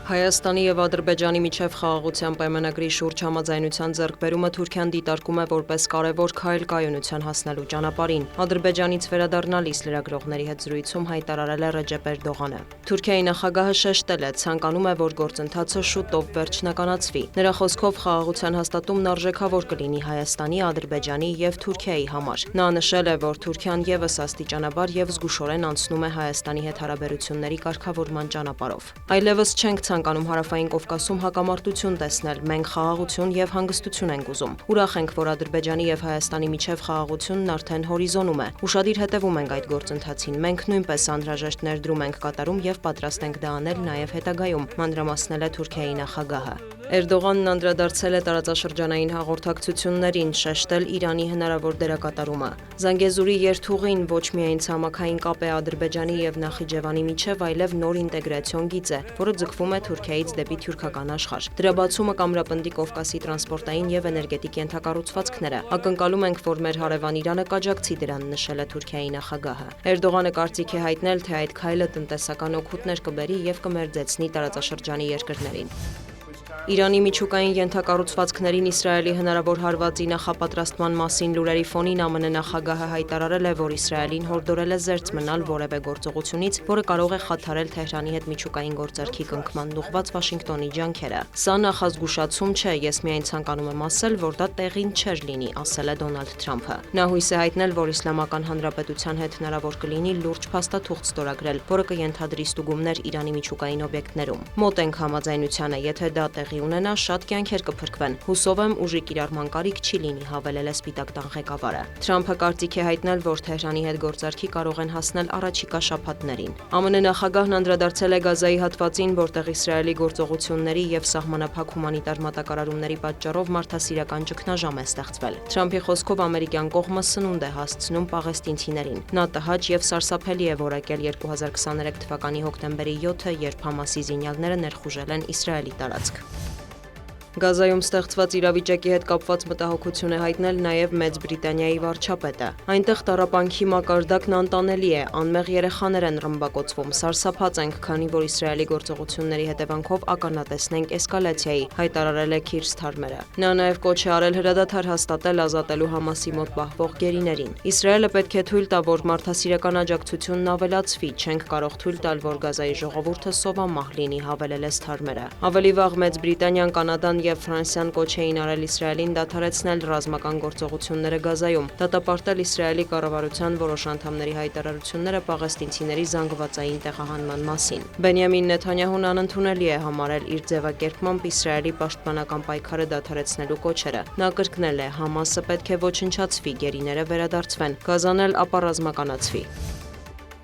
Հայաստանի և Ադրբեջանի միջև խաղաղության պայմանագրի շուրջ համաձայնության ձեռքբերումը Թուրքիան դիտարկում է որպես կարևոր քայլ կայունության հասնելու ճանապարհին։ Ադրբեջանից վերադառնալիս լրագրողների հետ զրույցում հայտարարել է Ռեջեփ Էրդողանը։ Թուրքիայի նախագահը շեշտել է, ցանկանում է, որ գործընթացը շուտով վերջնականացվի։ Նրա խոսքով խաղաղության հաստատումն արժեքավոր կլինի Հայաստանի, Ադրբեջանի և Թուրքիայի համար։ Նա նշել է, որ Թուրքիան ևս աստիճանաբար և զգուշորեն անցնում է Հայաստանի հետ հարաբերությունների կարգավորման ճանապարհով։ Այլևս չենք ցանկանում Հարավային Կովկասում հակամարտություն տեսնել, մենք խաղաղություն և հանգստություն ենք ուզում։ Ուրախ ենք, որ Ադրբեջանի և Հայաստանի միջև խաղաղությունն արդեն հորիզոնում է։ Ուշադիր հետևում ենք այդ գործընթացին։ Մենք նույնպես անհրաժեշտ ներդրում ենք կատարում և պատրաստ ենք դա անել նաև հետագայում, մանրամասնել է Թուրքիայի նախագահը։ Էրդողանն անդրադարձել է տարածաշրջանային հաղորդակցություններին, շեշտել Իրանի հնարավոր դերակատարումը։ Զանգեզուրի երթուղին ոչ միայն ցամաքային կապ է Ադրբեջանի և Նախիջևանի միջև, այլև նոր ինտեգրացիոն գիծ է, որը ձգվում է Թուրքիայից դեպի թուրքական աշխարհ։ Դրա բացումը կամրապնդի Կովկասի տրանսպորտային և էներգետիկ ենթակառուցվածքները։ Ակնկալում ենք, որ մեր հարևան Իրանը կաջակցի դրան, նշել է Թուրքիայի նախագահը։ Էրդողանը կարծիք է հայտնել, թե այդ քայլը տնտեսական օգուտներ կբերի և կմերձեցնի տարածաշրջանի երկրներին։ Իրանի միջուկային ենթակառուցվածքներին Իսրայելի հնարավոր հարվածի նախապատրաստման մասին լուրերի ֆոնին ԱՄՆ նախագահը հայտարարել է, որ Իսրայելին հորդորել է զերծ մնալ որևէ գործողությունից, որը կարող է խաթարել Թեհրանի հետ միջուկային գործարքի կնքմանն ուղղված Վաշինգտոնի ջանքերը։ Սա նախազգուշացում չէ, ես միայն ցանկանում եմ ասել, որ դա տեղին չէր լինի, ասել է Դոնալդ Թրամփը։ Նա հույս է հայտնել, որ Իսլամական Հանրապետության հետ հնարավոր կլինի լուրջ փաստաթուղթ ստորագրել, որը կենթադրի ստուգումներ Իրանի միջուկային օբյեկտներում։ Մոտ ենք համաձայնությանը, եթե դա տեղի ունենա, շատ կյանքեր կփրկվեն։ Հուսով եմ, ուժի կիրառման կարիք չի լինի, հավելել է Սպիտակ տան ղեկավարը։ Թրամփը կարծիք է հայտնել, որ Թեհրանի հետ գործարքի կարող են հասնել առաջիկա շաբաթներին։ ԱՄՆ նախագահն անդրադարձել է Գազայի հատվածին, որտեղ Իսրայելի գործողությունների և սահմանափակ հումանիտար մատակարարումների պատճառով մարդասիրական ճգնաժամ է ստեղծվել։ Թրամփի խոսքով ամերիկյան կողմը սնունդ է հասցնում պաղեստինցիներին։ Նա տհաճ և սարսափելի է որակել 2023 թվականի հոկտեմբերի 7-ը, երբ Համասի զինյալները ներխուժել են Իսրայելի տարածք։ Գազայում ստեղծված իրավիճակի հետ կապված մտահոգություն է հայտնել նաև Մեծ Բրիտանիայի վարչապետը։ Այնտեղ տառապանքի մակարդակն անտանելի է, անմեղ երեխաներ են ռմբակոծվում, սարսափած ենք, քանի որ Իսրայելի գործողությունների հետևանքով ականատեսնենք էսկալացիայի, հայտարարել է Քիր Սթարմերը։ Նա նաև կոչ է արել հրադադար հաստատել ազատելու Համասի մոտ պահվող գերիներին։ Իսրայելը պետք է թույլ տա, որ մարդասիրական աջակցությունն ավելացվի, չենք կարող թույլ տալ, որ Գազայի ժողովուրդը սովամահ լինի, հավելել է Սթարմերը։ Ավելի վաղ Մեծ Բրիտանիան, Կանադան և Ֆրանսիան կոչ էին արել Իսրայելին դադարեցնել ռազմական գործողությունները Գազայում, դատապարտել Իսրայելի կառավարության որոշ անդամների հայտարարությունները պաղեստինցիների զանգվածային տեղահանման մասին։ Բենյամին Նեթանյահուն անընդունելի է համարել իր ձևակերպմամբ Իսրայելի պաշտպանական պայքարը դադարեցնելու կոչերը։ Նա կրկնել է. «Համասը պետք է ոչնչացվի, գերիները վերադարձվեն, Գազան էլ ապառազմականացվի»։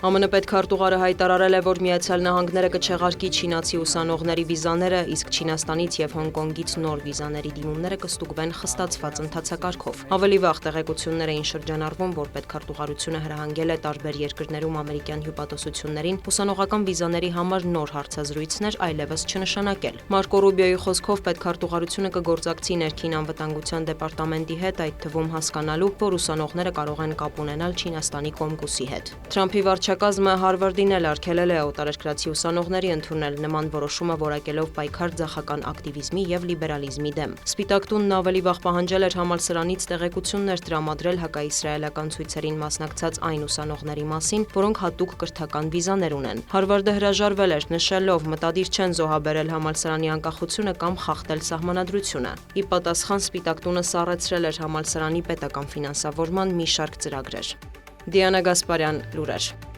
ԱՄՆ պետքարտուղարը հայտարարել է, որ Միացյալ Նահանգները կչեղարկի չինացի ուսանողների վիզաները, իսկ Չինաստանից և Հոնկոնգից նոր վիզաների դիմումները կստուգվեն խստացված ընթացակարգով։ Ավելի վաղ տեղեկություններ էին շրջանառվում, որ պետքարտուղարությունը հրահանգել է տարբեր երկրներում ամերիկյան հյուպատոսություններին ուսանողական վիզաների համար նոր հարցազրույցներ այլևս չնշանակել։ Մարկո Ռուբիոյի խոսքով պետքարտուղարությունը կգործակցի ներքին անվտանգության դեպարտամենտի հետ, այդ թվում հասկանալու, որ ուսանողները կարող են կապ ունենալ Չինաստանի Կոմկուսի հետ։ Թրամփի վարչակազմը Հարվարդին էլ արգելել է օտարերկրացի ուսանողների ընդունել, նման որոշումը որակելով պայքար ձախական ակտիվիզմի և լիբերալիզմի դեմ։ Սպիտակ տունն ավելի վաղ պահանջել էր համալսարանից տեղեկություններ տրամադրել հակաիսրայելական ցույցերին մասնակցած այն ուսանողների մասին, որոնք հատուկ կրթական վիզաներ ունեն։ Հարվարդը հրաժարվել էր, նշելով. «Մտադիր չեն զոհաբերել համալսարանի անկախությունը կամ խախտել սահմանադրությունը»։ Ի պատասխան Սպիտակ տունը սառեցրել էր համալսարանի պետական ֆինանսավորման մի շարք ծրագրեր։ Դիանա Գասպարյան, լուրեր։